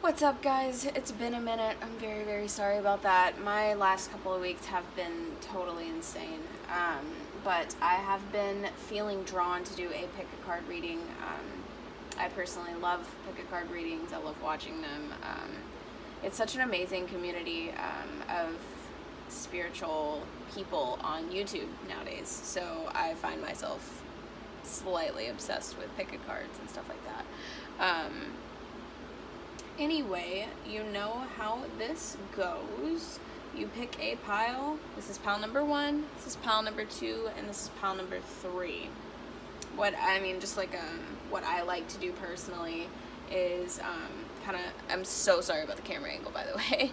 What's up, guys? It's been a minute. I'm very, very sorry about that. My last couple of weeks have been totally insane. But I have been feeling drawn to do a pick a card reading. I personally love pick a card readings. I love watching them. It's such an amazing community of spiritual people on YouTube nowadays. So I find myself slightly obsessed with pick a cards and stuff like that. Anyway, you know how this goes. You pick a pile. This is pile number 1, this is pile number 2, and this is pile number 3. What I like to do personally is I'm so sorry about the camera angle, by the way,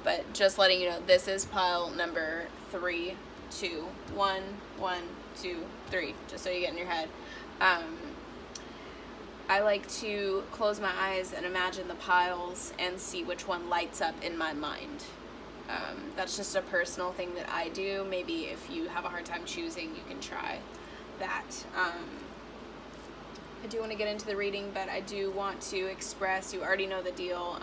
but just letting you know, this is pile number 3, 2, 1, 1, 2, 3, just so you get in your head. I like to close my eyes and imagine the piles and see which one lights up in my mind. That's just a personal thing that I do. Maybe if you have a hard time choosing, you can try that. I do want to get into the reading, but I do want to express, you already know the deal,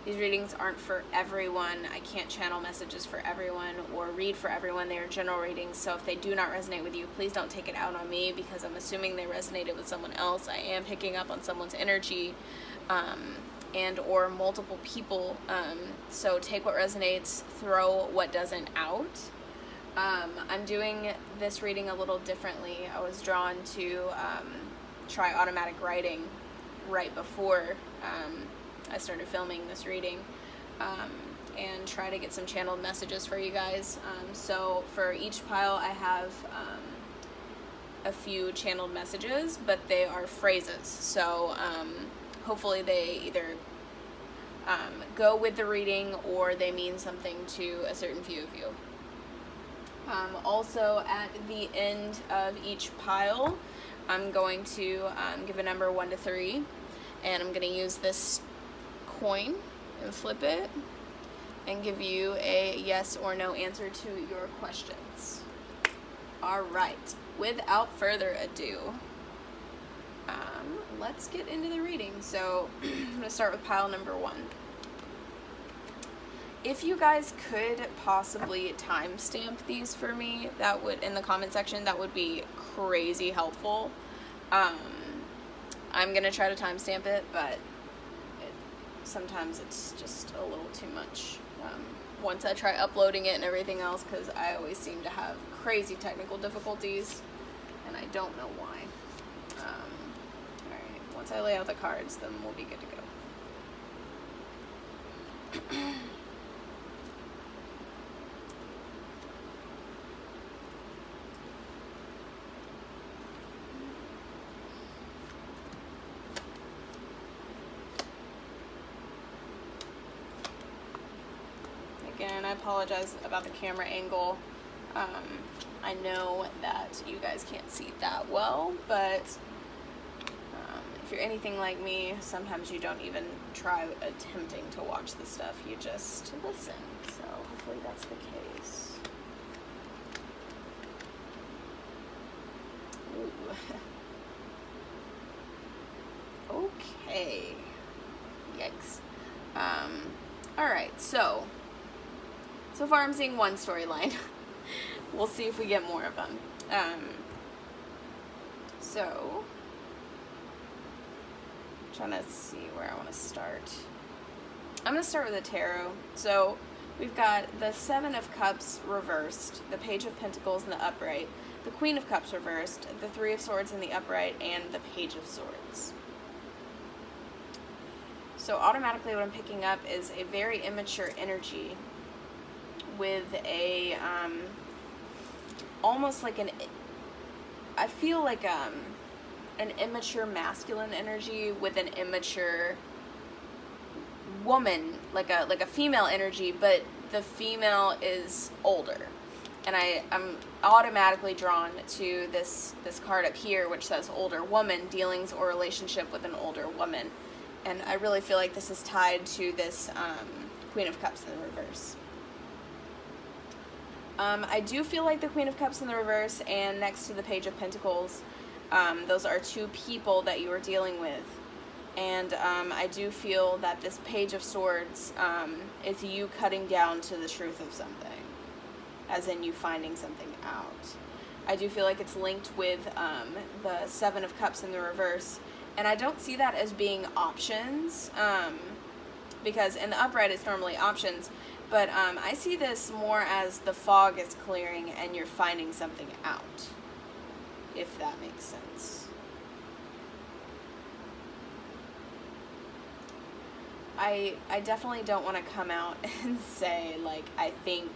these readings aren't for everyone. I can't channel messages for everyone or read for everyone. They are general readings, so if they do not resonate with you, please don't take it out on me, because I'm assuming they resonated with someone else. I am picking up on someone's energy and or multiple people, so take what resonates, throw what doesn't out. I'm doing this reading a little differently. I was drawn to try automatic writing right before I started filming this reading, and try to get some channeled messages for you guys. So for each pile I have a few channeled messages, but they are phrases, so hopefully they either go with the reading or they mean something to a certain few of you. Also at the end of each pile, I'm going to give a number 1 to 3, and I'm going to use this coin and flip it and give you a yes or no answer to your questions. Alright, without further ado, let's get into the reading. So I'm going to start with pile number 1. If you guys could possibly timestamp these for me, that would, in the comment section, that would be crazy helpful. I'm going to try to timestamp it, but sometimes it's just a little too much once I try uploading it and everything else, because I always seem to have crazy technical difficulties and I don't know why. Alright, once I lay out the cards, then we'll be good to go. Again, I apologize about the camera angle. I know that you guys can't see that well, but if you're anything like me, sometimes you don't even try attempting to watch the stuff, you just listen. So hopefully that's the case. Ooh. Okay. Yikes. Alright, so far I'm seeing one storyline. We'll see if we get more of them. So, trying to see where I want to start. I'm going to start with the tarot. So, we've got the 7 of Cups reversed, the Page of Pentacles in the upright, the Queen of Cups reversed, the 3 of Swords in the upright, and the Page of Swords. So automatically what I'm picking up is a very immature energy with a, almost like I feel like an immature masculine energy with an immature woman, like a female energy, but the female is older. And I'm automatically drawn to this card up here, which says older woman, dealings or relationship with an older woman. And I really feel like this is tied to this Queen of Cups in the reverse. I do feel like the Queen of Cups in the reverse and next to the Page of Pentacles, those are 2 people that you are dealing with. And I do feel that this Page of Swords is you cutting down to the truth of something, as in you finding something out. I do feel like it's linked with the Seven of Cups in the reverse, and I don't see that as being options, because in the upright it's normally options, but I see this more as the fog is clearing and you're finding something out, if that makes sense. I definitely don't want to come out and say, like, I think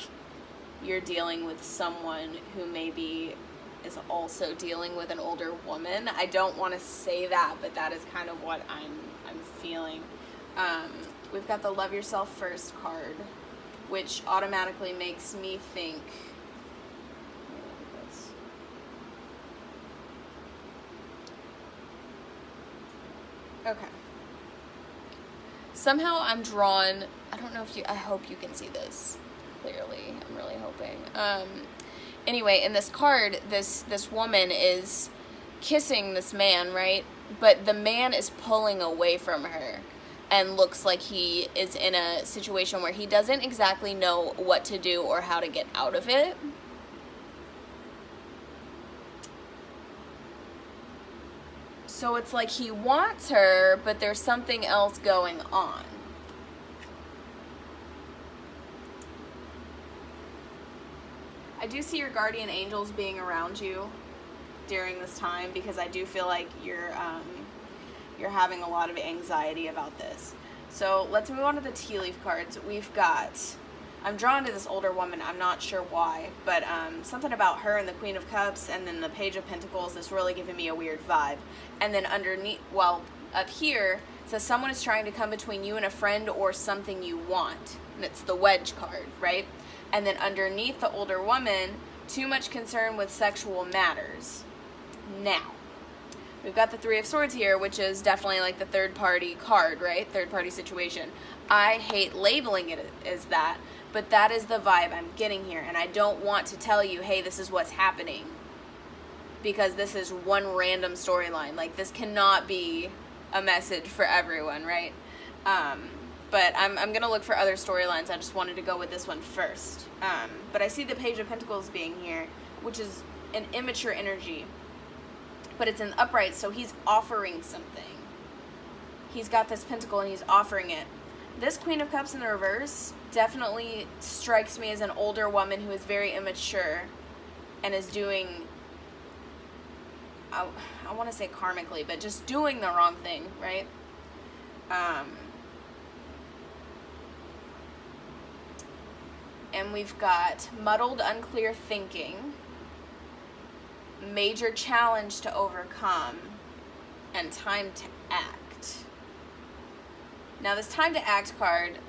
you're dealing with someone who maybe is also dealing with an older woman. I don't want to say that, but that is kind of what I'm feeling. We've got the Love Yourself First card, which automatically makes me think, let me look at this. Okay. Somehow I'm drawn, I don't know if I hope you can see this clearly. I'm really hoping. Anyway, in this card, this woman is kissing this man, right? But the man is pulling away from her and looks like he is in a situation where he doesn't exactly know what to do or how to get out of it. So it's like he wants her, but there's something else going on. I do see your guardian angels being around you during this time, because I do feel like you're having a lot of anxiety about this. So let's move on to the tea leaf cards. We've got, I'm drawn to this older woman. I'm not sure why, but something about her and the Queen of Cups and then the Page of Pentacles is really giving me a weird vibe. And then underneath, well, up here, it says someone is trying to come between you and a friend or something you want. And it's the Wedge card, right? And then underneath the older woman, too much concern with sexual matters. Now, we've got the Three of Swords here, which is definitely like the third party card, right? Third party situation. I hate labeling it as that, but that is the vibe I'm getting here. And I don't want to tell you, hey, this is what's happening, because this is one random storyline. Like, this cannot be a message for everyone, right? But I'm going to look for other storylines. I just wanted to go with this one first. But I see the Page of Pentacles being here, which is an immature energy. But it's in the upright, so he's offering something. He's got this pentacle and he's offering it. This Queen of Cups in the reverse definitely strikes me as an older woman who is very immature and is doing, I want to say karmically, but just doing the wrong thing, right? And we've got muddled, unclear thinking, major challenge to overcome, and time to act. Now, this time to act card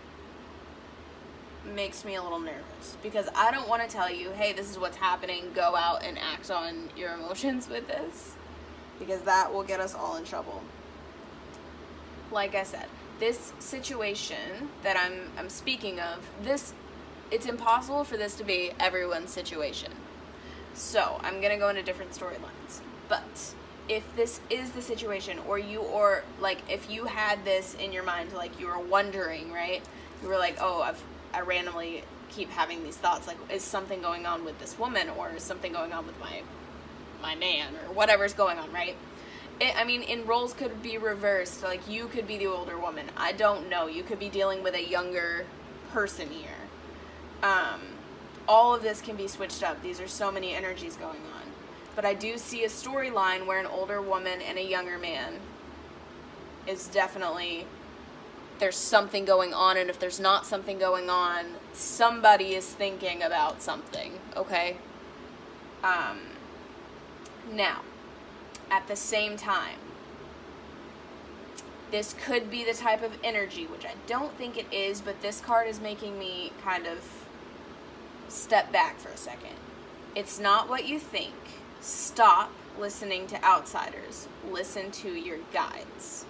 makes me a little nervous, because I don't want to tell you, hey, this is what's happening, go out and act on your emotions with this, because that will get us all in trouble. Like I said, this situation that I'm speaking of, it's impossible for this to be everyone's situation. So I'm going to go into different storylines. But if this is the situation, or like if you had this in your mind, like you were wondering, right? You were like, oh, I randomly keep having these thoughts, like, is something going on with this woman, or is something going on with my man, or whatever's going on, right? In roles could be reversed. Like, you could be the older woman. I don't know. You could be dealing with a younger person here. All of this can be switched up. These are so many energies going on. But I do see a storyline where an older woman and a younger man is definitely, there's something going on, and if there's not something going on, somebody is thinking about something, okay? Now, at the same time, this could be the type of energy, which I don't think it is, but this card is making me kind of step back for a second. It's not what you think. Stop listening to outsiders. Listen to your guides.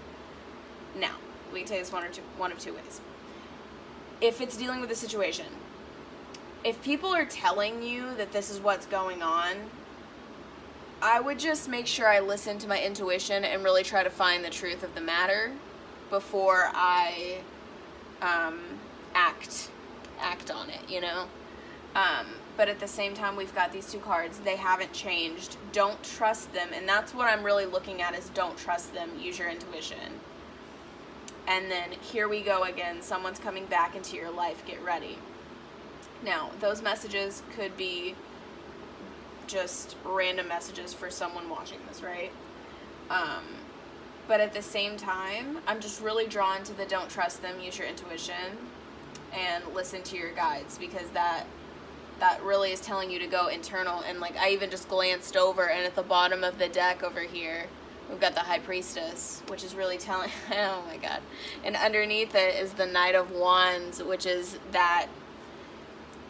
Now, we can take this one of two ways. If it's dealing with a situation, if people are telling you that this is what's going on, I would just make sure I listen to my intuition and really try to find the truth of the matter, before I act on it, you know? But at the same time, we've got these two cards. They haven't changed. Don't trust them. And that's what I'm really looking at, is don't trust them. Use your intuition. And then here we go again. Someone's coming back into your life. Get ready. Now, those messages could be just random messages for someone watching this, right? But at the same time, I'm just really drawn to the don't trust them. Use your intuition and listen to your guides, because that really is telling you to go internal. And like, I even just glanced over, and at the bottom of the deck over here, we've got the High Priestess, which is really telling, oh my God. And underneath it is the Knight of Wands, which is that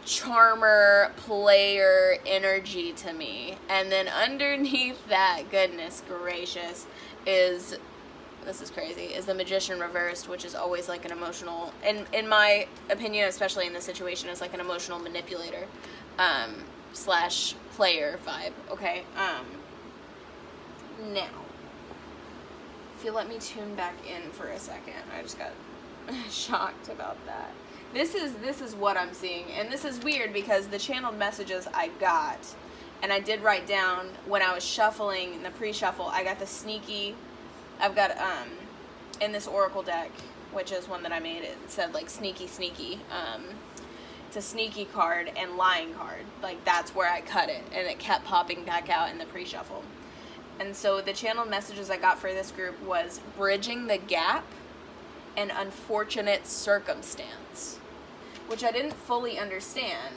charmer, player energy to me. And then underneath that, goodness gracious, is, this is crazy, is the Magician reversed, which is always like an emotional, in my opinion, especially in this situation, is like an emotional manipulator slash player vibe. Okay. Now, if you let me tune back in for a second, I just got shocked about that. This is what I'm seeing, and this is weird because the channeled messages I got, and I did write down when I was shuffling in the pre-shuffle, I got the sneaky. I've got, in this Oracle deck, which is one that I made, it said, like, sneaky. It's a sneaky card and lying card. Like, that's where I cut it, and it kept popping back out in the pre-shuffle. And so the channeled messages I got for this group was bridging the gap and unfortunate circumstance, which I didn't fully understand.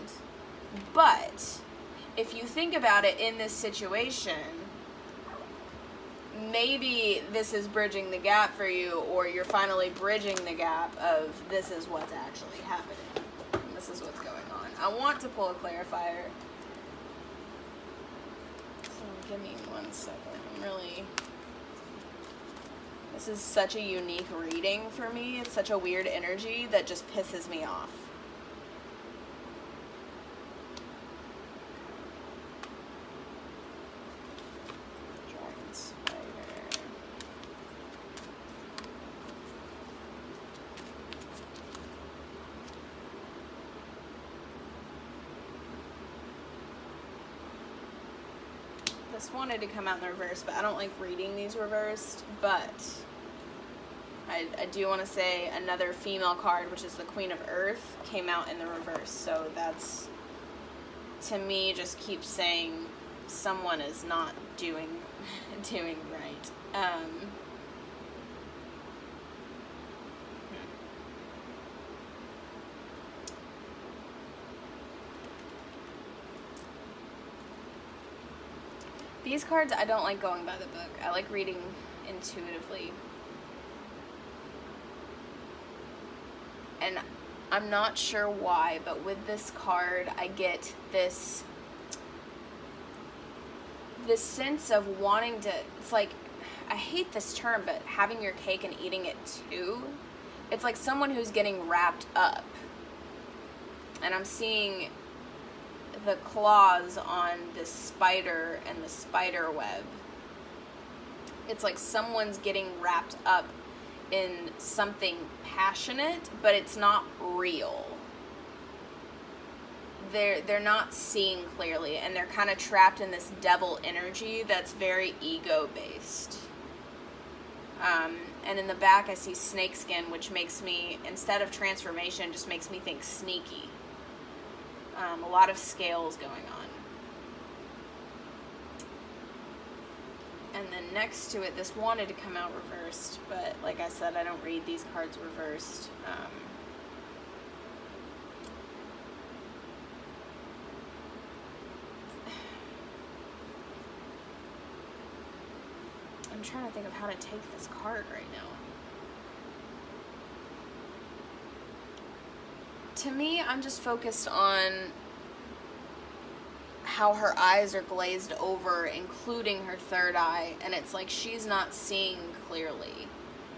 But if you think about it in this situation, maybe this is bridging the gap for you, or you're finally bridging the gap of this is what's actually happening. And this is what's going on. I want to pull a clarifier. So give me 1 second. This is such a unique reading for me. It's such a weird energy that just pisses me off. This wanted to come out in the reverse, but I don't like reading these reversed. But I do want to say another female card, which is the Queen of Earth, came out in the reverse. So that's, to me, just keeps saying someone is not doing right. These cards, I don't like going by the book. I like reading intuitively. And I'm not sure why, but with this card, I get this sense of wanting to, it's like, I hate this term, but having your cake and eating it too. It's like someone who's getting wrapped up. And I'm seeing the claws on this spider and the spider web. It's like someone's getting wrapped up in something passionate, but it's not real. They're not seeing clearly, and they're kind of trapped in this devil energy that's very ego-based. And in the back I see snakeskin, which makes me, instead of transformation, just makes me think sneaky. A lot of scales going on. And then next to it, this wanted to come out reversed, but like I said, I don't read these cards reversed. I'm trying to think of how to take this card right now. To me, I'm just focused on how her eyes are glazed over, including her third eye, and it's like she's not seeing clearly.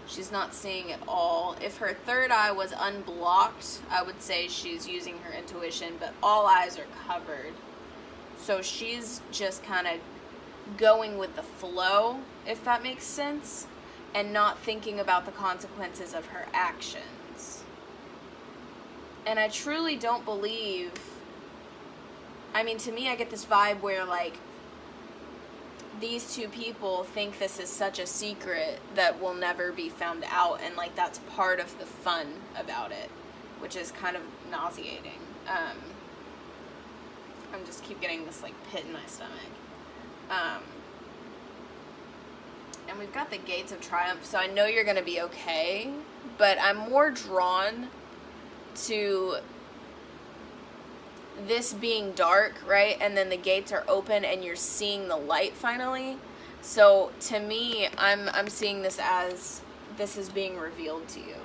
She's not seeing at all. If her third eye was unblocked, I would say she's using her intuition, but all eyes are covered. So she's just kind of going with the flow, if that makes sense. and not thinking about the consequences of her actions. And I truly don't believe, I mean, to me, I get this vibe where, like, these two people think this is such a secret that will never be found out, and, like, that's part of the fun about it, which is kind of nauseating. I'm just keep getting this, like, pit in my stomach. And we've got the Gates of Triumph, so I know you're going to be okay, but I'm more drawn to this being dark, right? And then the gates are open and you're seeing the light finally. So to me, I'm seeing this as this is being revealed to you.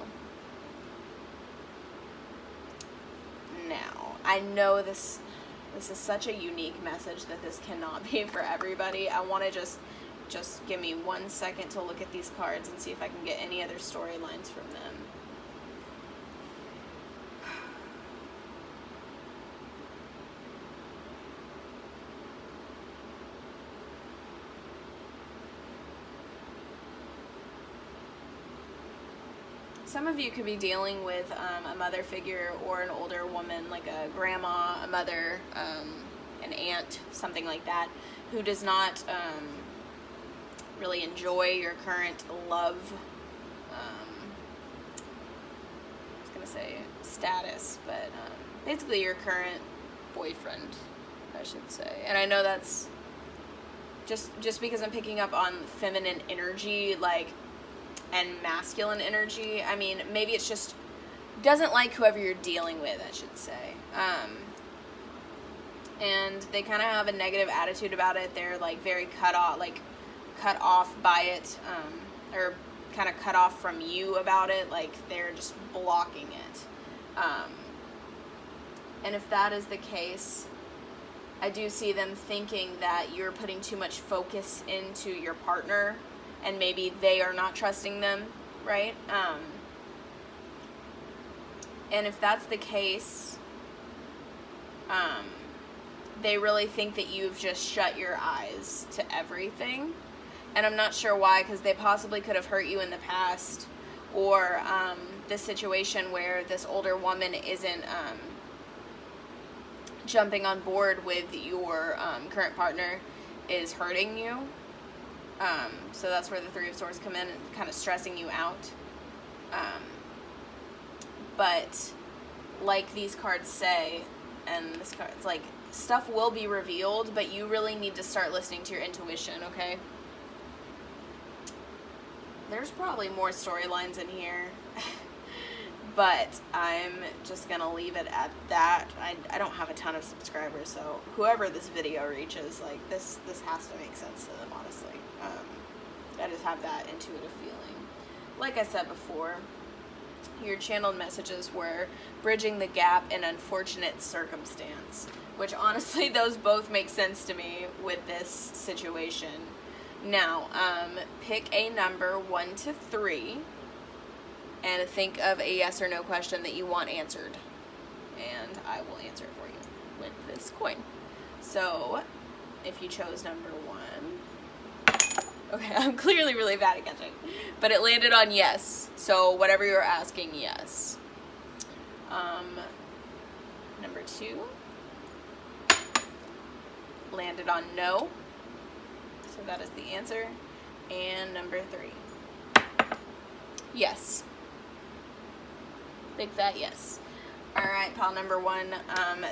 Now, I know this is such a unique message that this cannot be for everybody. I want to just give me 1 second to look at these cards and see if I can get any other storylines from them. Some of you could be dealing with a mother figure or an older woman, like a grandma, a mother, an aunt, something like that, who does not really enjoy your current love, I was going to say status, but basically your current boyfriend, I should say. And I know that's just because I'm picking up on feminine energy, like, and masculine energy. I mean, maybe it's just doesn't like whoever you're dealing with, I should say. And they kind of have a negative attitude about it. They're, like, very cut off by it, or kind of cut off from you about it. Like, they're just blocking it. And if that is the case, I do see them thinking that you're putting too much focus into your partner, and maybe they are not trusting them, right? And if that's the case, they really think that you've just shut your eyes to everything. And I'm not sure why, because they possibly could have hurt you in the past, or this situation where this older woman isn't jumping on board with your current partner is hurting you. So that's where the Three of Swords come in and kind of stressing you out. But like these cards say, and this card, it's like stuff will be revealed, but you really need to start listening to your intuition, okay? There's probably more storylines in here, but I'm just going to leave it at that. I don't have a ton of subscribers, so whoever this video reaches, like, this has to make sense to them, honestly. I just have that intuitive feeling. Like I said before, your channeled messages were bridging the gap in unfortunate circumstance, which honestly, those both make sense to me with this situation. Now, pick a number 1 to 3 and think of a yes or no question that you want answered, and I will answer it for you with this coin. So, if you chose number 1, okay, I'm clearly really bad at guessing, but it landed on yes, so whatever you're asking, yes. Number 2 landed on no, so that is the answer. And number 3, yes. Big fat yes. Alright, pile number 1,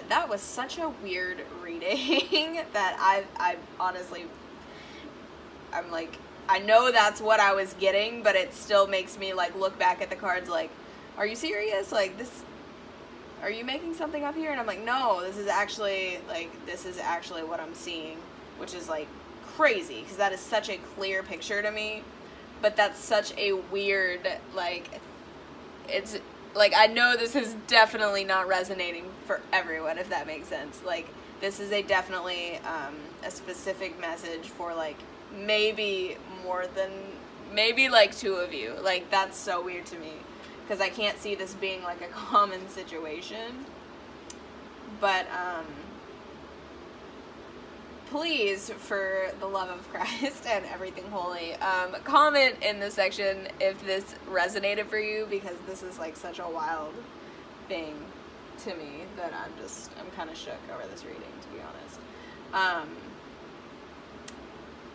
that was such a weird reading that I honestly, I'm like, I know that's what I was getting, but it still makes me, like, look back at the cards like, are you serious? Like, this, are you making something up here? And I'm like, no, this is actually what I'm seeing, which is, like, crazy, because that is such a clear picture to me, but that's such a weird, like, it's, like, I know this is definitely not resonating for everyone, if that makes sense. Like, this is definitely a specific message for, like, maybe like 2 of you. Like, that's so weird to me, because I can't see this being, like, a common situation. But please, for the love of Christ and everything holy, comment in the section if this resonated for you, because this is like such a wild thing to me that I'm kind of shook over this reading, to be honest.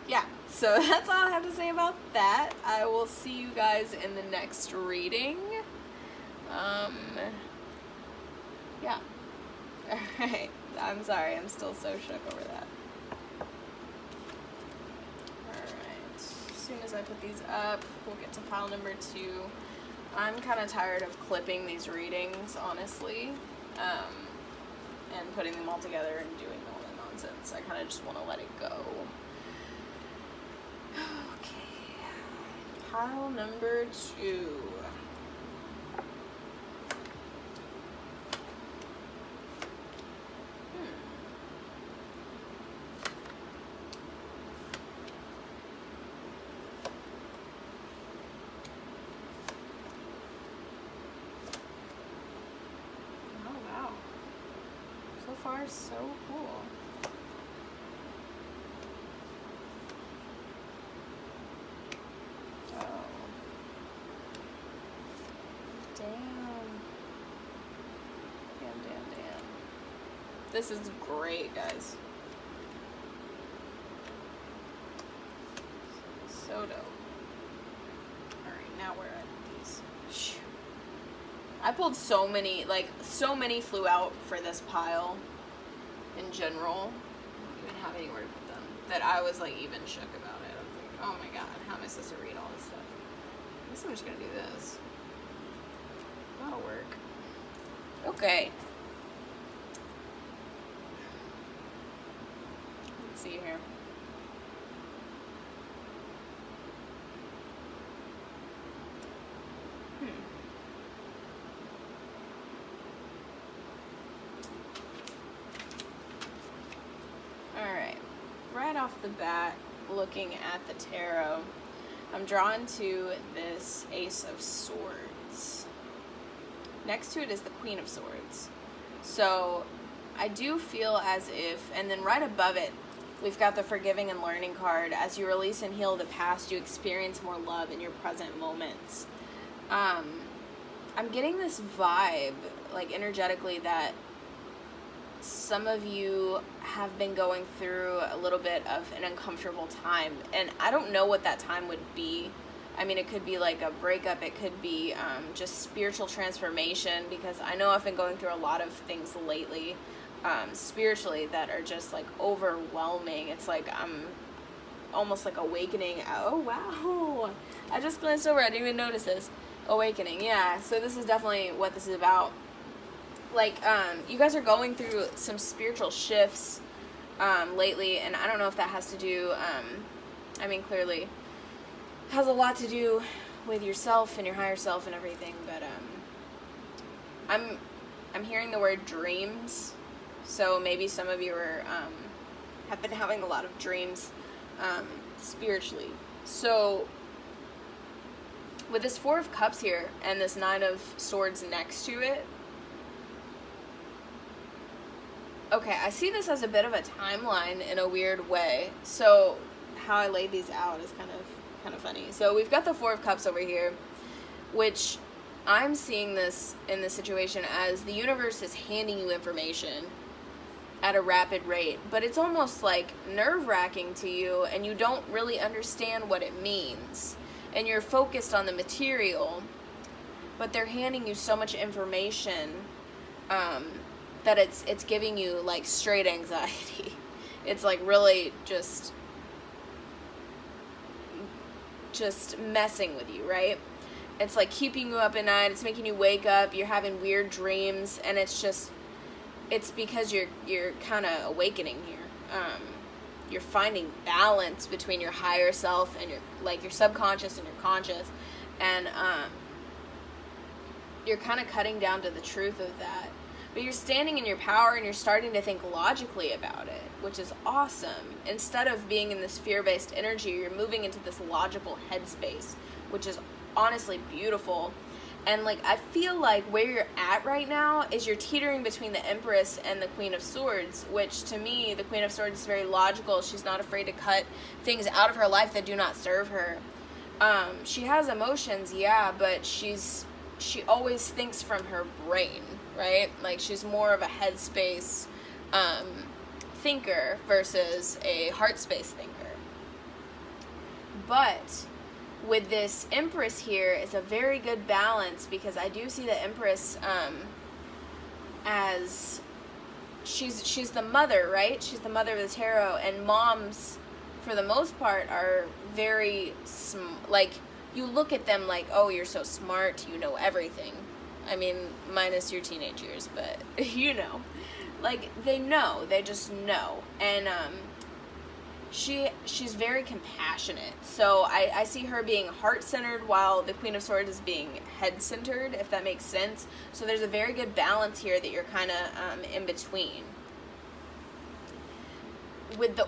Yeah, so that's all I have to say about that. I will see you guys in the next reading. Yeah. Alright. I'm sorry, I'm still so shook over that. Alright. As soon as I put these up, we'll get to pile number 2. I'm kind of tired of clipping these readings, honestly, and putting them all together and doing all the nonsense. I kind of just want to let it go. Okay. Pile number 2. So far, so cool. Oh. Damn. Damn. This is great, guys. So dope. Alright, now we're at these. I pulled so many flew out for this pile in general. I don't even have anywhere to put them. That I was like even shook about it. I was like, oh my god, how am I supposed to read all this stuff? I guess I'm just gonna do this. That'll work. Okay. Let's see here. Right off the bat, looking at the tarot, I'm drawn to this Ace of Swords. Next to it is the Queen of Swords. So I do feel as if, and then right above it, we've got the Forgiving and Learning card. As you release and heal the past, you experience more love in your present moments. I'm getting this vibe, like energetically, that some of you have been going through a little bit of an uncomfortable time, and I don't know what that time would be. I mean, it could be like a breakup, it could be just spiritual transformation, because I know I've been going through a lot of things lately spiritually that are just like overwhelming. It's like I'm almost like awakening. Oh wow, I just glanced over, I didn't even notice this. Awakening, yeah. So this is definitely what this is about. Like, you guys are going through some spiritual shifts lately, and I don't know if that has to do, I mean, clearly has a lot to do with yourself and your higher self and everything, but I'm hearing the word dreams, so maybe some of you are, have been having a lot of dreams spiritually. So with this Four of Cups here and this Nine of Swords next to it, okay, I see this as a bit of a timeline in a weird way. So how I laid these out is kind of funny. So we've got the Four of Cups over here, which I'm seeing this in this situation as the universe is handing you information at a rapid rate, but it's almost like nerve-wracking to you, and you don't really understand what it means, and you're focused on the material, but they're handing you so much information that it's giving you like straight anxiety. It's like really just messing with you, right? It's like keeping you up at night, it's making you wake up, you're having weird dreams, and it's because you're kind of awakening here. You're finding balance between your higher self and your subconscious and your conscious, and you're kind of cutting down to the truth of that. But you're standing in your power and you're starting to think logically about it, which is awesome. Instead of being in this fear-based energy, you're moving into this logical headspace, which is honestly beautiful. And, like, I feel like where you're at right now is you're teetering between the Empress and the Queen of Swords, which, to me, the Queen of Swords is very logical. She's not afraid to cut things out of her life that do not serve her. She has emotions, yeah, but she always thinks from her brain, right? Like, she's more of a headspace thinker versus a heart space thinker. But with this Empress here, it's a very good balance, because I do see the Empress as she's the mother, right? She's the mother of the tarot, and moms, for the most part, are very like, you look at them like, oh, you're so smart, you know everything. I mean, minus your teenage years, but you know, like, they know, they just know. And she's very compassionate. So I see her being heart-centered while the Queen of Swords is being head-centered, if that makes sense. So there's a very good balance here that you're kind of in between. With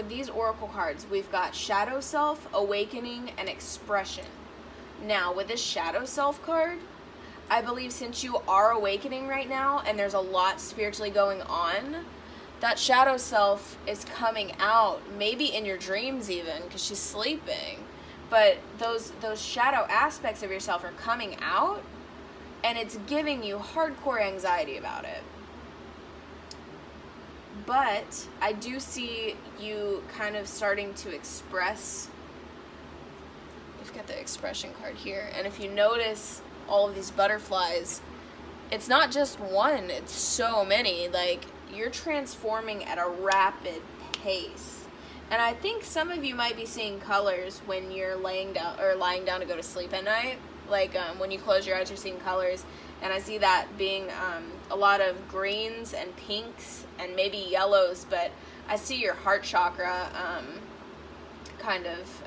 these oracle cards, we've got Shadow Self, Awakening, and Expression. Now, with this Shadow Self card, I believe since you are awakening right now and there's a lot spiritually going on, that shadow self is coming out, maybe in your dreams even, because she's sleeping. But those shadow aspects of yourself are coming out, and it's giving you hardcore anxiety about it. But I do see you kind of starting to express. We've got the expression card here, and if you notice all of these butterflies, it's not just one, it's so many. Like, you're transforming at a rapid pace. And I think some of you might be seeing colors when you're lying down to go to sleep at night. Like, when you close your eyes, you're seeing colors. And I see that being a lot of greens and pinks and maybe yellows, but I see your heart chakra kind of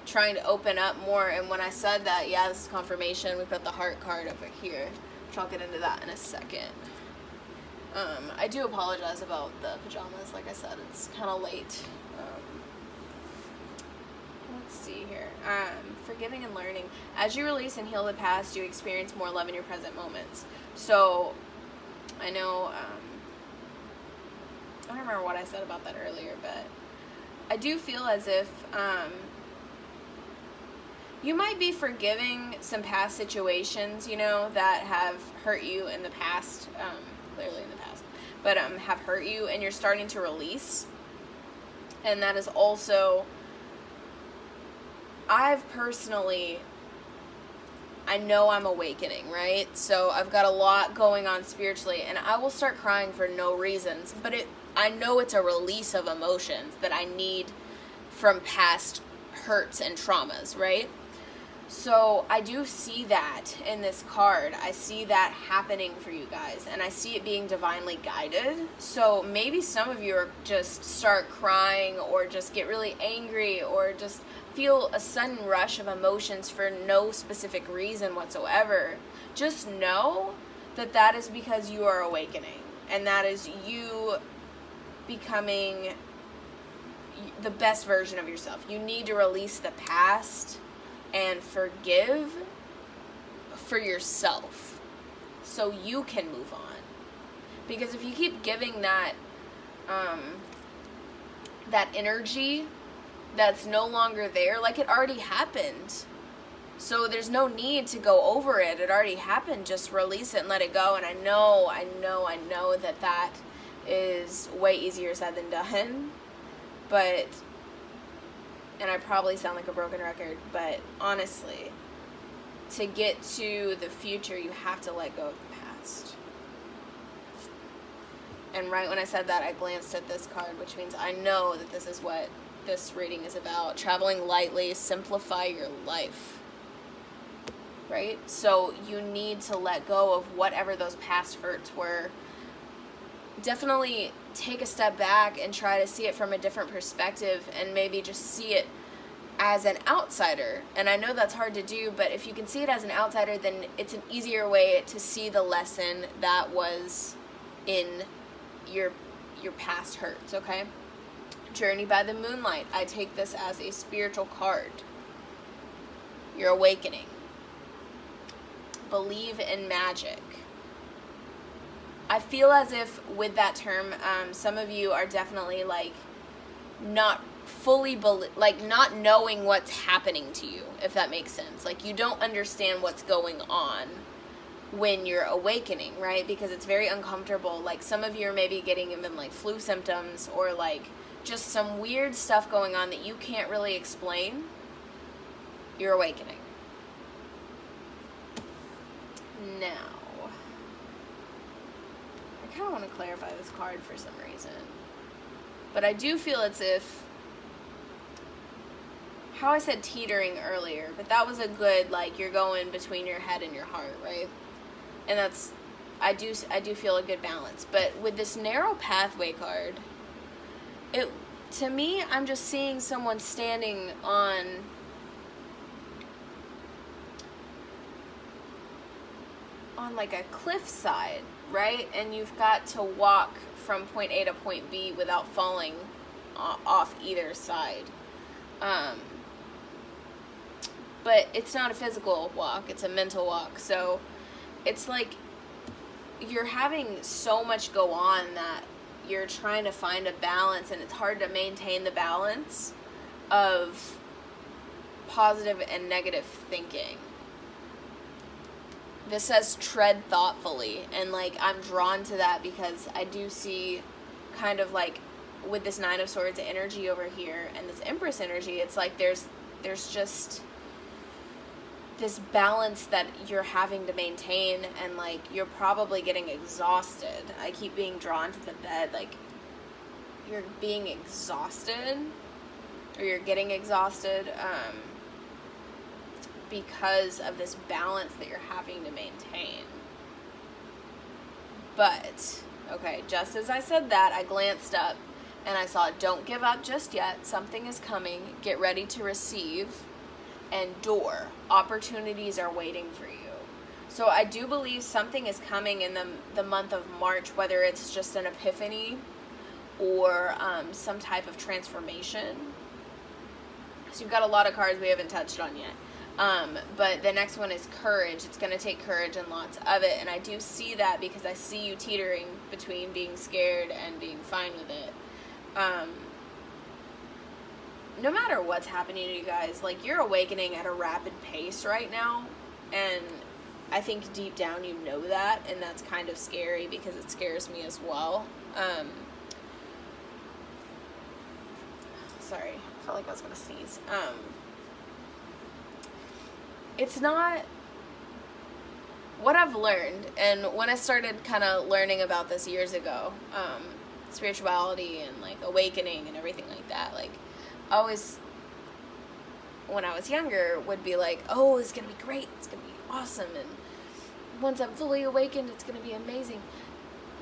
trying to open up more. And when I said that, yeah, this is confirmation. We've got the heart card over here, which I'll get into that in a second. I do apologize about the pajamas. Like I said, it's kind of late. Let's see here. Forgiving and learning. As you release and heal the past, you experience more love in your present moments. So, I know, I don't remember what I said about that earlier, but I do feel as if, you might be forgiving some past situations, you know, that have hurt you in the past, clearly in the past, but have hurt you, and you're starting to release. And that is also, I know I'm awakening, right? So I've got a lot going on spiritually, and I will start crying for no reasons, but I know it's a release of emotions that I need from past hurts and traumas, right? So I do see that in this card. I see that happening for you guys, and I see it being divinely guided. So maybe some of you are just start crying, or just get really angry, or just feel a sudden rush of emotions for no specific reason whatsoever. Just know that that is because you are awakening, and that is you becoming the best version of yourself. You need to release the past and forgive for yourself so you can move on. Because if you keep giving that that energy that's no longer there, like, it already happened, so there's no need to go over it. It already happened. Just release it and let it go. And I know that is way easier said than done, but, and I probably sound like a broken record, but honestly, to get to the future, you have to let go of the past. And right when I said that, I glanced at this card, which means I know that this is what this reading is about. Traveling lightly, simplify your life. Right? So you need to let go of whatever those past hurts were. Definitely take a step back and try to see it from a different perspective, and maybe just see it as an outsider. And I know that's hard to do, but if you can see it as an outsider, then it's an easier way to see the lesson that was in your past hurts, okay? Journey by the Moonlight. I take this as a spiritual card. You're awakening. believe in magic. I feel as if with that term, some of you are definitely like not fully like not knowing what's happening to you, if that makes sense. Like you don't understand what's going on when you're awakening, right? Because it's very uncomfortable. Like some of you are maybe getting even like flu symptoms or like just some weird stuff going on that you can't really explain. You're awakening. Now, I kind of want to clarify this card for some reason. But I do feel as if, how I said teetering earlier, but that was a good, like, you're going between your head and your heart, right? And that's, I do feel a good balance. But with this narrow pathway card, to me, I'm just seeing someone standing on like a cliffside, right? And you've got to walk from point A to point B without falling off either side. But it's not a physical walk, it's a mental walk. So it's like you're having so much go on that you're trying to find a balance, and it's hard to maintain the balance of positive and negative thinking. This says tread thoughtfully, and like I'm drawn to that because I do see kind of like with this Nine of Swords energy over here and this Empress energy, it's like there's just this balance that you're having to maintain, and like you're probably getting exhausted. I keep being drawn to the bed, like you're being exhausted or you're getting exhausted because of this balance that you're having to maintain. But, okay, just as I said that, I glanced up and I saw, don't give up just yet. Something is coming. Get ready to receive. And door. Opportunities are waiting for you. So I do believe something is coming in the month of March, whether it's just an epiphany or some type of transformation. So you've got a lot of cards we haven't touched on yet. But the next one is courage. It's going to take courage and lots of it. And I do see that because I see you teetering between being scared and being fine with it. No matter what's happening to you guys, like you're awakening at a rapid pace right now. And I think deep down you know that. And that's kind of scary because it scares me as well. Sorry, I felt like I was going to sneeze. It's not what I've learned, and when I started kind of learning about this years ago, spirituality and like awakening and everything like that, like I always, when I was younger, would be like, oh, it's gonna be great, it's gonna be awesome, and once I'm fully awakened, it's gonna be amazing.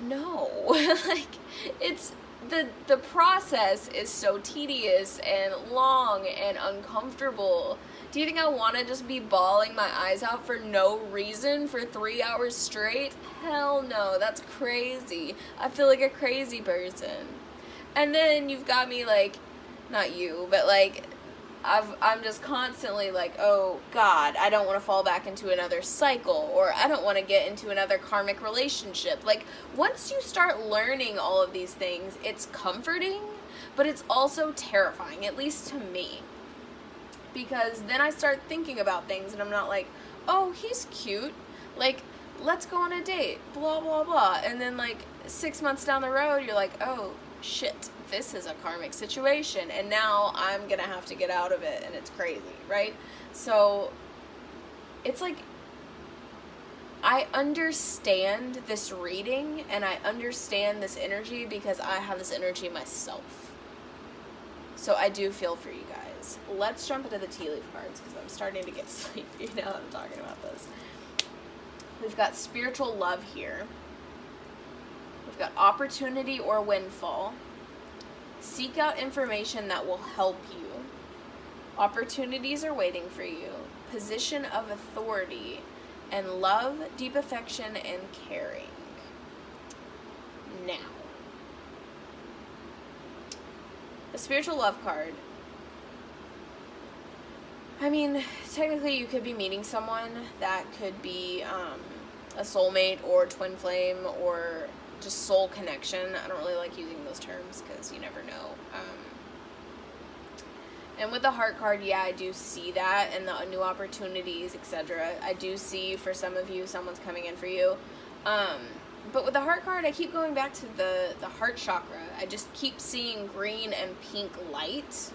No, like it's the process is so tedious and long and uncomfortable. Do you think I want to just be bawling my eyes out for no reason for 3 hours straight? Hell no, that's crazy. I feel like a crazy person. And then you've got me like, not you, but like, I'm just constantly like, oh God, I don't want to fall back into another cycle, or I don't want to get into another karmic relationship. Like, once you start learning all of these things, it's comforting, but it's also terrifying, at least to me. Because then I start thinking about things and I'm not like, oh, he's cute, like, let's go on a date, blah, blah, blah. And then like 6 months down the road, you're like, oh, shit, this is a karmic situation. And now I'm going to have to get out of it and it's crazy, right? So it's like, I understand this reading and I understand this energy because I have this energy myself. So I do feel for you guys. Let's jump into the tea leaf cards because I'm starting to get sleepy now that I'm talking about this. We've got spiritual love here. We've got opportunity or windfall. Seek out information that will help you. Opportunities are waiting for you. Position of authority. And love, deep affection, and caring. Now, the spiritual love card I mean, technically you could be meeting someone that could be a soulmate or twin flame or just soul connection. I don't really like using those terms because you never know. And with the heart card, yeah, I do see that and the new opportunities, etc. I do see for some of you, someone's coming in for you. But with the heart card, I keep going back to the heart chakra. I just keep seeing green and pink light.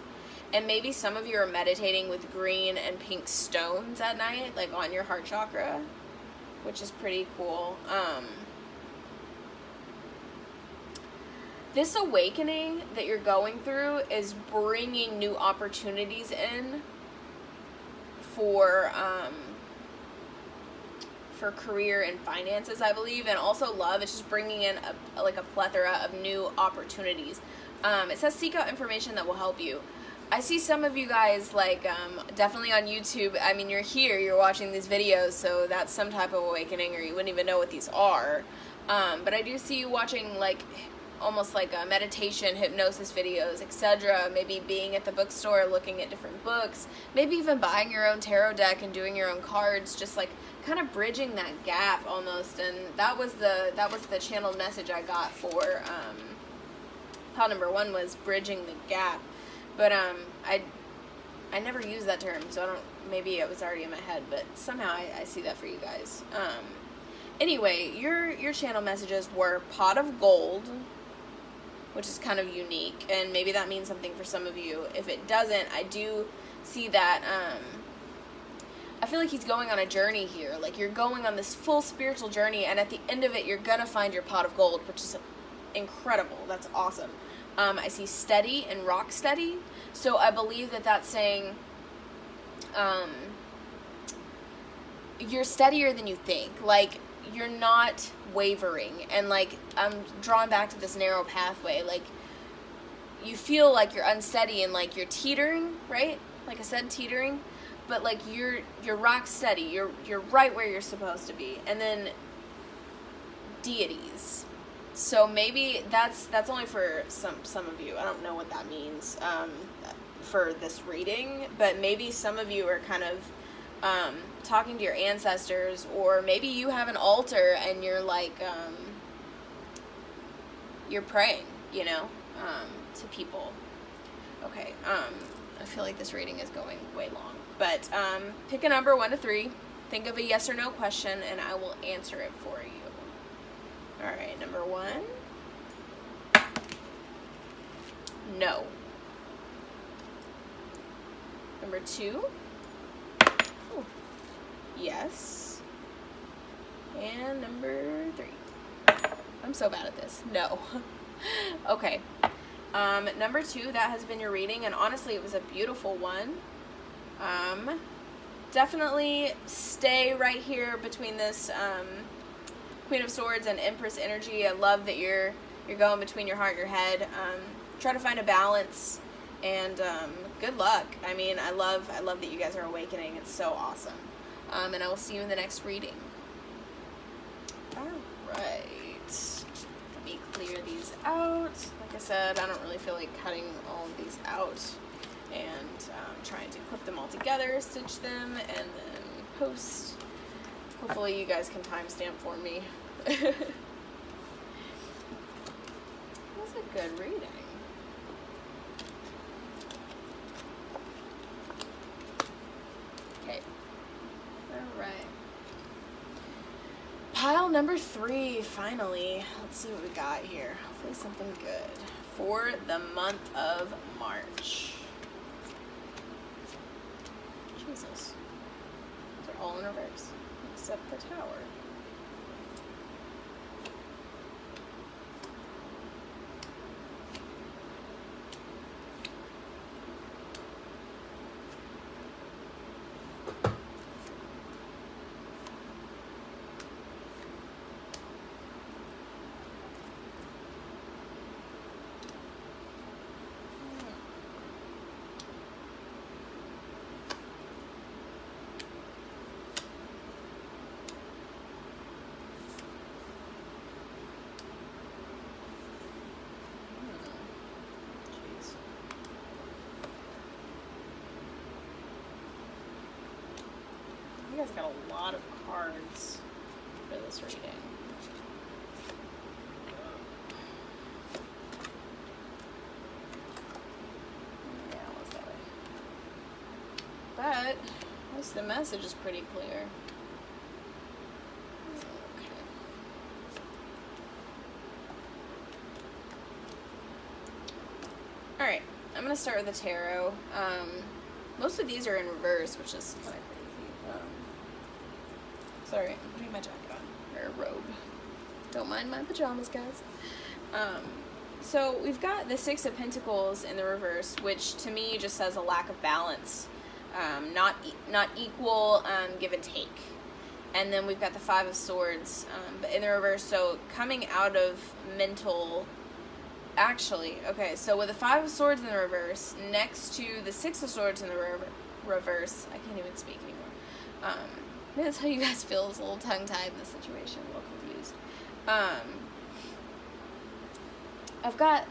And maybe some of you are meditating with green and pink stones at night, like on your heart chakra, which is pretty cool. This awakening that you're going through is bringing new opportunities in for career and finances, I believe, and also love. It's just bringing in a plethora of new opportunities. It says seek out information that will help you. I see some of you guys, like, definitely on YouTube. I mean, you're here, you're watching these videos, so that's some type of awakening, or you wouldn't even know what these are. But I do see you watching, like, almost like a meditation, hypnosis videos, etc. Maybe being at the bookstore, looking at different books, maybe even buying your own tarot deck and doing your own cards, just like kind of bridging that gap almost. And that was the channeled message I got for pile number 1 was bridging the gap. But I never used that term, so I don't, maybe it was already in my head, but somehow I see that for you guys. Anyway, your channel messages were pot of gold, which is kind of unique, and maybe that means something for some of you. If it doesn't, I do see that, I feel like he's going on a journey here. Like, you're going on this full spiritual journey, and at the end of it, you're gonna find your pot of gold, which is incredible. That's awesome. I see steady and rock steady, so I believe that that's saying, you're steadier than you think. Like, you're not wavering, and like, I'm drawn back to this narrow pathway. Like, you feel like you're unsteady and like you're teetering, right? Like I said, teetering, but like you're rock steady. You're right where you're supposed to be. And then deities. So maybe that's only for some of you. I don't know what that means for this reading, but maybe some of you are kind of talking to your ancestors, or maybe you have an altar and you're like, you're praying, you know, to people. Okay, I feel like this reading is going way long, but pick a number 1 to 3, think of a yes or no question, and I will answer it for you. All right, number 1, no. Number 2, oh, yes. And number 3, I'm so bad at this, no. Okay, number 2, that has been your reading, and honestly, it was a beautiful one. Definitely stay right here between this Queen of Swords and Empress energy. I love that you're going between your heart and your head. Try to find a balance, and good luck. I mean, I love that you guys are awakening. It's so awesome. And I will see you in the next reading. All right. Let me clear these out. Like I said, I don't really feel like cutting all of these out, and trying to clip them all together, stitch them, and then post. Hopefully you guys can timestamp for me. It was a good reading. Okay. Alright. Pile number 3, finally. Let's see what we got here. Hopefully something good for the month of March. Jesus. They're all in reverse, except the tower. guys got a lot of cards for this reading. Yeah, what's that way? But at least the message is pretty clear. Alright, I'm going to start with the tarot. Most of these are in reverse, which is kind of crazy. Sorry, I'm putting my jacket on, or a robe. Don't mind my pajamas, guys. So we've got the Six of Pentacles in the reverse, which to me just says a lack of balance. Not equal give and take. And then we've got the Five of Swords but in the reverse, so coming out of mental... Actually, okay, so with the Five of Swords in the reverse, next to the Six of Swords in the reverse, I can't even speak anymore. Maybe that's how you guys feel, is a little tongue-tied in this situation, a little confused. I've got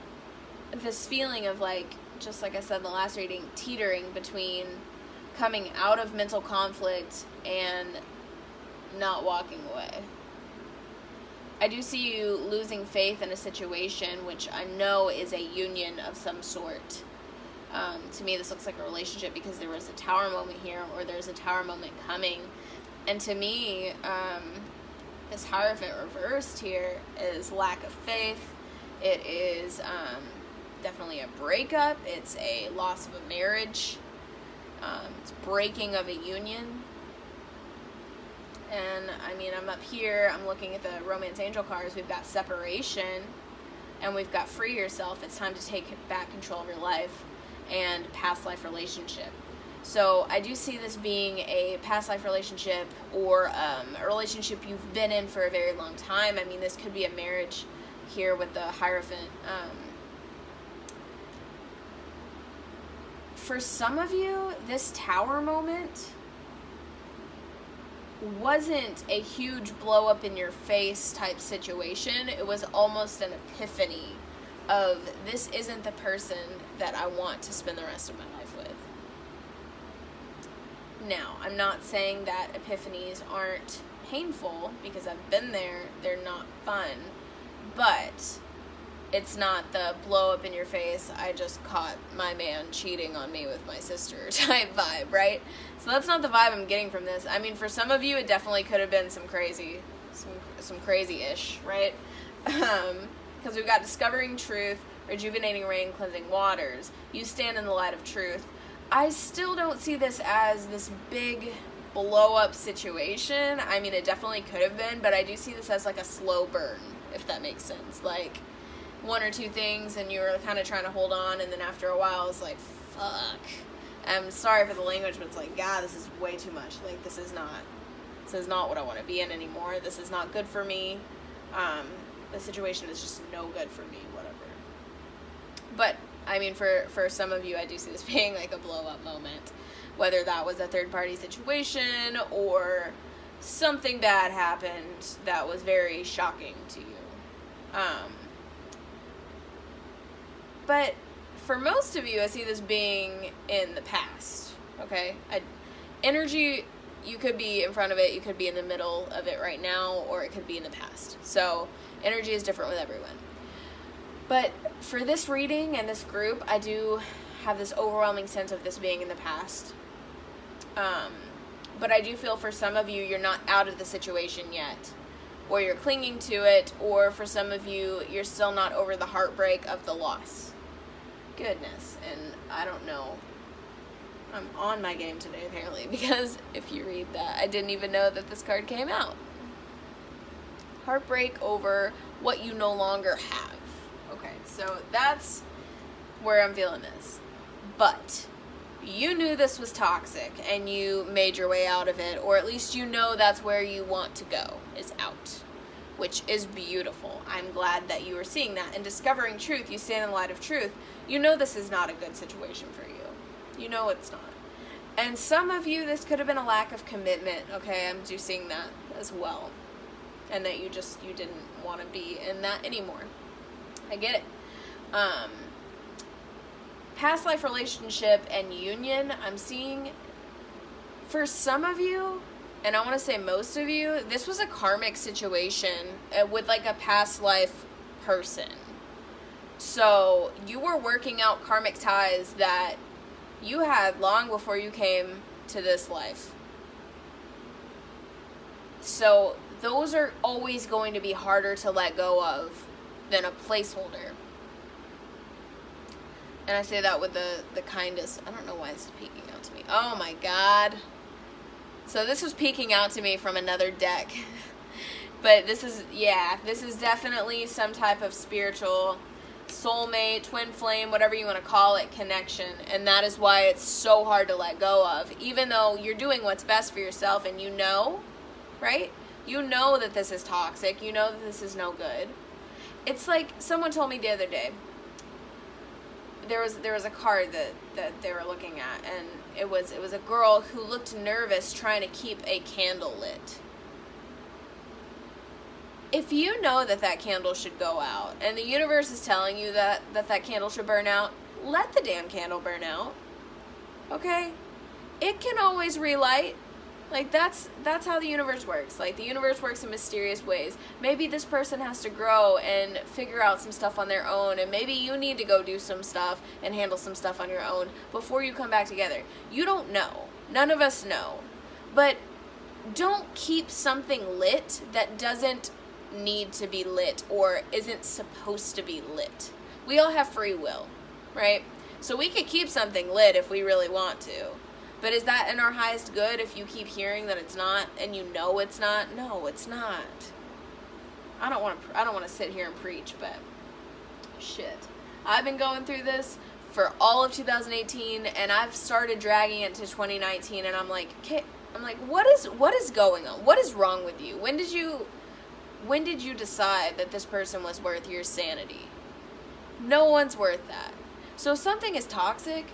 this feeling of, like, just like I said in the last reading, teetering between coming out of mental conflict and not walking away. I do see you losing faith in a situation, which I know is a union of some sort. To me, this looks like a relationship because there was a Tower moment here, or there's a Tower moment coming. And to me, this Hierophant reversed here is lack of faith. It is definitely a breakup. It's a loss of a marriage. It's breaking of a union. And, I mean, I'm up here, I'm looking at the Romance Angel cards. We've got separation, and we've got free yourself. It's time to take back control of your life, and past life relationship. So I do see this being a past life relationship, or a relationship you've been in for a very long time. I mean, this could be a marriage here with the Hierophant. For some of you, this Tower moment wasn't a huge blow up in your face type situation. It was almost an epiphany of, this isn't the person that I want to spend the rest of my life with. Now, I'm not saying that epiphanies aren't painful, because I've been there. They're not fun, but it's not the blow up in your face, I just caught my man cheating on me with my sister type vibe, right? So that's not the vibe I'm getting from this. I mean, for some of you, it definitely could have been some crazy-ish, right? Because we've got discovering truth, rejuvenating rain, cleansing waters. You stand in the light of truth. I still don't see this as this big blow-up situation. I mean, it definitely could have been, but I do see this as like a slow burn, if that makes sense. Like, one or two things and you were kind of trying to hold on, and then after a while it's like, fuck. I'm sorry for the language, but it's like, God, this is way too much. Like, this is not what I want to be in anymore. This is not good for me. The situation is just no good for me, whatever. But, I mean, for some of you, I do see this being like a blow-up moment. Whether that was a third-party situation or something bad happened that was very shocking to you. But for most of you, I see this being in the past, okay? Energy, you could be in front of it, you could be in the middle of it right now, or it could be in the past. So energy is different with everyone. But for this reading and this group, I do have this overwhelming sense of this being in the past. But I do feel for some of you, you're not out of the situation yet, or you're clinging to it, or for some of you, you're still not over the heartbreak of the loss. Goodness, and I don't know. I'm on my game today, apparently, because if you read that, I didn't even know that this card came out. Heartbreak over what you no longer have. Okay, so that's where I'm feeling this. But you knew this was toxic, and you made your way out of it, or at least you know that's where you want to go, is out, which is beautiful. I'm glad that you are seeing that. And discovering truth, you stand in the light of truth. You know this is not a good situation for you. You know it's not. And some of you, this could have been a lack of commitment, okay? I'm just seeing that as well. And that you didn't want to be in that anymore. I get it. Past life relationship and union, I'm seeing, for some of you, and I want to say most of you, this was a karmic situation with like a past life person. So you were working out karmic ties that you had long before you came to this life. So those are always going to be harder to let go of than a placeholder. And I say that with the kindest. I don't know why this is peeking out to me. Oh my God. So this was peeking out to me from another deck. But this is definitely some type of spiritual soulmate, twin flame, whatever you want to call it, connection. And that is why it's so hard to let go of. Even though you're doing what's best for yourself and you know, right? You know that this is toxic. You know that this is no good. It's like someone told me the other day. There was a card that they were looking at, and it was a girl who looked nervous trying to keep a candle lit. If you know that candle should go out, and the universe is telling you that candle should burn out, let the damn candle burn out. Okay? It can always relight. Like, that's how the universe works. Like, the universe works in mysterious ways. Maybe this person has to grow and figure out some stuff on their own, and maybe you need to go do some stuff and handle some stuff on your own before you come back together. You don't know. None of us know. But don't keep something lit that doesn't need to be lit or isn't supposed to be lit. We all have free will, right? So we could keep something lit if we really want to. But is that in our highest good if you keep hearing that it's not and you know it's not? No, it's not. I don't want to sit here and preach, but shit. I've been going through this for all of 2018, and I've started dragging it to 2019, and I'm like, what is going on? What is wrong with you? When did you decide that this person was worth your sanity? No one's worth that. So if something is toxic,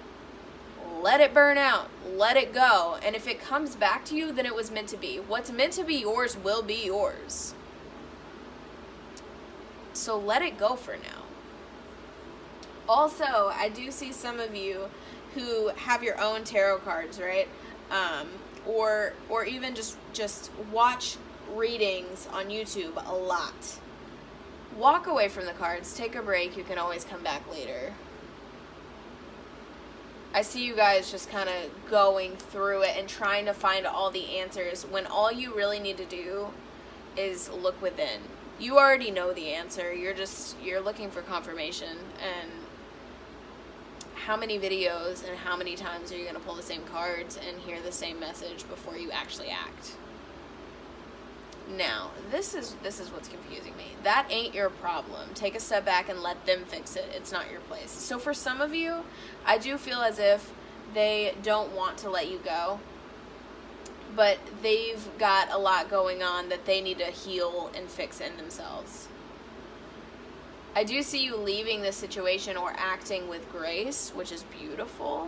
let it burn out. Let it go. And if it comes back to you, then it was meant to be. What's meant to be yours will be yours. So let it go for now. Also, I do see some of you who have your own tarot cards, right? Or even just watch readings on YouTube a lot. Walk away from the cards. Take a break. You can always come back later. I see you guys just kind of going through it and trying to find all the answers when all you really need to do is look within. You already know the answer. You're looking for confirmation. And how many videos and how many times are you going to pull the same cards and hear the same message before you actually act? Now, this is what's confusing me. That ain't your problem. Take a step back and let them fix it. It's not your place. So for some of you, I do feel as if they don't want to let you go, but they've got a lot going on that they need to heal and fix in themselves. I do see you leaving this situation or acting with grace, which is beautiful.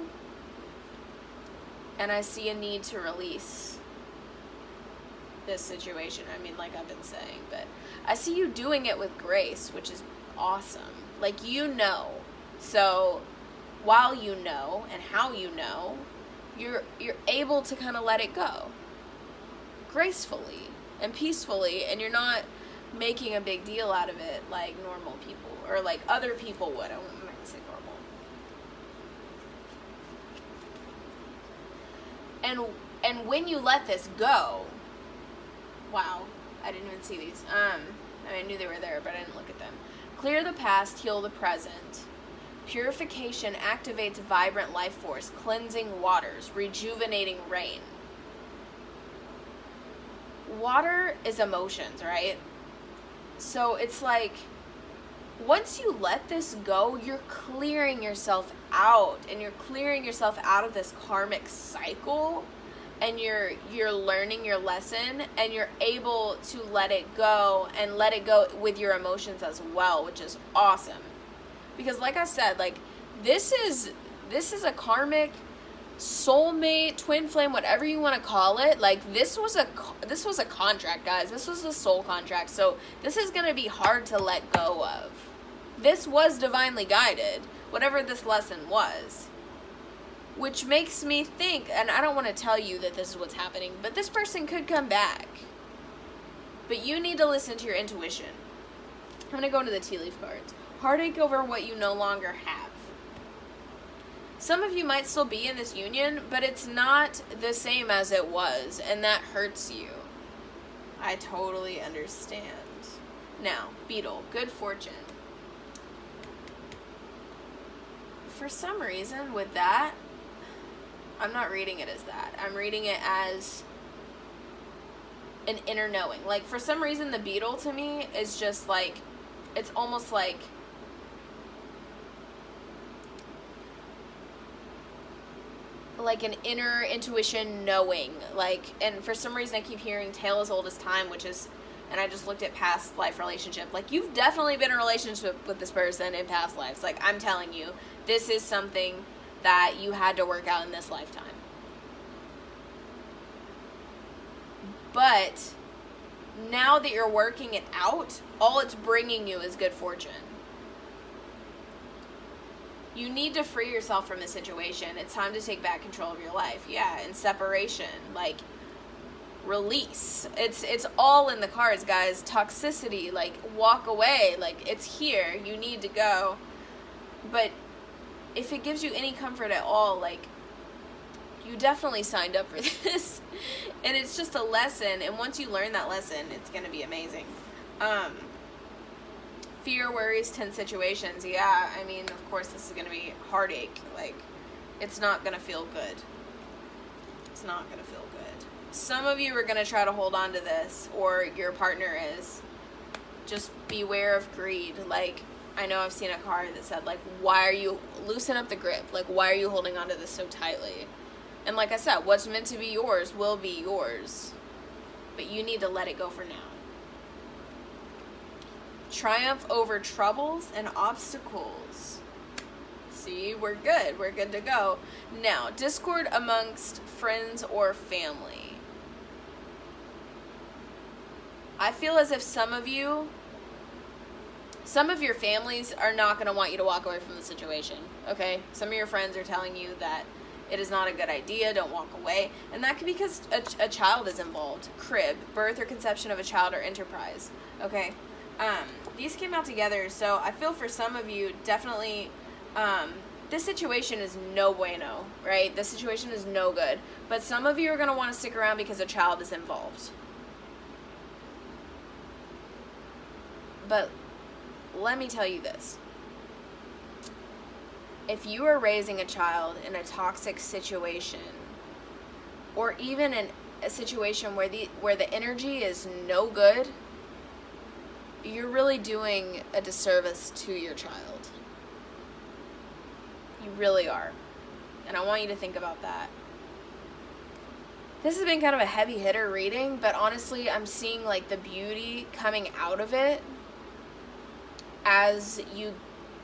And I see a need to release this situation. I mean, like I've been saying, but I see you doing it with grace, which is awesome. Like, you know. So while you know and how you know, you're able to kind of let it go gracefully and peacefully, and you're not making a big deal out of it like normal people or like other people would. I'm not gonna say normal. And when you let this go, wow, I didn't even see these. I knew they were there, but I didn't look at them. Clear the past, heal the present. Purification activates vibrant life force, cleansing waters, rejuvenating rain. Water is emotions, right? So it's like, once you let this go, you're clearing yourself out, and you're clearing yourself out of this karmic cycle, and you're learning your lesson, and you're able to let it go, and let it go with your emotions as well, which is awesome. Because like I said, like, this is a karmic soulmate, twin flame, whatever you want to call it. Like, this was a contract, guys. This was a soul contract. So this is going to be hard to let go of. This was divinely guided, whatever this lesson was. Which makes me think, and I don't want to tell you that this is what's happening, but this person could come back. But you need to listen to your intuition. I'm going to go into the tea leaf cards. Heartache over what you no longer have. Some of you might still be in this union, but it's not the same as it was, and that hurts you. I totally understand. Now, Beetle, good fortune. For some reason, with that, I'm not reading it as that. I'm reading it as an inner knowing. Like, for some reason, the Beetle to me is just like, it's almost like an inner intuition knowing. Like, and for some reason, I keep hearing tale as old as time, which is, and I just looked at past life relationship. Like, you've definitely been in a relationship with this person in past lives. Like, I'm telling you, this is something that you had to work out in this lifetime. But now that you're working it out, all it's bringing you is good fortune. You need to free yourself from the situation. It's time to take back control of your life. Yeah, and separation, like release. It's all in the cards, guys. Toxicity, like walk away, like it's here. You need to go. But if it gives you any comfort at all, like you definitely signed up for this. And it's just a lesson, and once you learn that lesson, it's going to be amazing. Fear, worries, tense situations. Yeah, I mean, of course this is going to be heartache. Like, it's not going to feel good. It's not going to feel good. Some of you are going to try to hold on to this, or your partner is. Just beware of greed. Like, I know I've seen a card that said, like, why are you, loosen up the grip. Like, why are you holding on to this so tightly? And like I said, what's meant to be yours will be yours. But you need to let it go for now. Triumph over troubles and obstacles. See, we're good. We're good to go. Now, discord amongst friends or family. I feel as if some of your families are not going to want you to walk away from the situation. Okay? Some of your friends are telling you that it is not a good idea, don't walk away. And that could be because a child is involved. Crib, birth or conception of a child or enterprise. Okay? These came out together, so I feel for some of you, definitely, this situation is no bueno, right? This situation is no good. But some of you are going to want to stick around because a child is involved. But let me tell you this. If you are raising a child in a toxic situation, or even in a situation where the energy is no good, you're really doing a disservice to your child. You really are. And I want you to think about that. This has been kind of a heavy hitter reading, but honestly, I'm seeing like the beauty coming out of it as you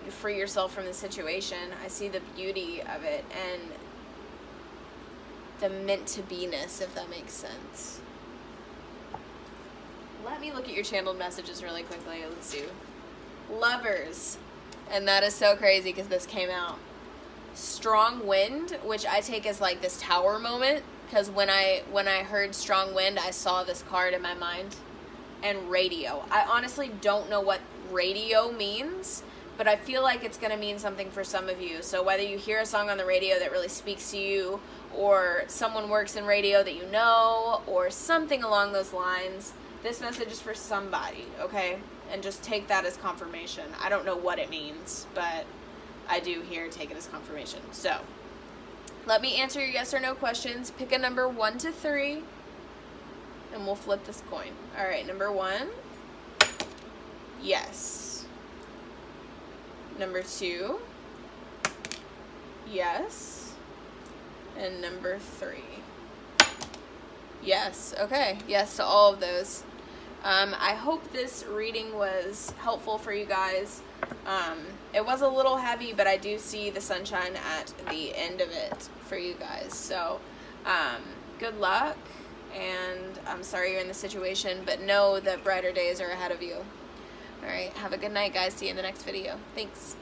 free yourself from the situation. I see the beauty of it and the meant to be-ness, if that makes sense. Let me look at your channeled messages really quickly. Let's see. Lovers. And that is so crazy because this came out. Strong wind, which I take as like this tower moment, because when I heard strong wind, I saw this card in my mind. And radio. I honestly don't know what radio means, but I feel like it's going to mean something for some of you. So whether you hear a song on the radio that really speaks to you, or someone works in radio that you know, or something along those lines, this message is for somebody, okay? And just take that as confirmation. I don't know what it means, but I do here take it as confirmation. So, let me answer your yes or no questions. Pick a number 1 to 3, and we'll flip this coin. All right, number 1, yes. Number 2, yes. And number 3, yes. Okay, yes to all of those. I hope this reading was helpful for you guys. It was a little heavy, but I do see the sunshine at the end of it for you guys. So, good luck, and I'm sorry you're in this situation, but know that brighter days are ahead of you. All right, have a good night, guys. See you in the next video. Thanks.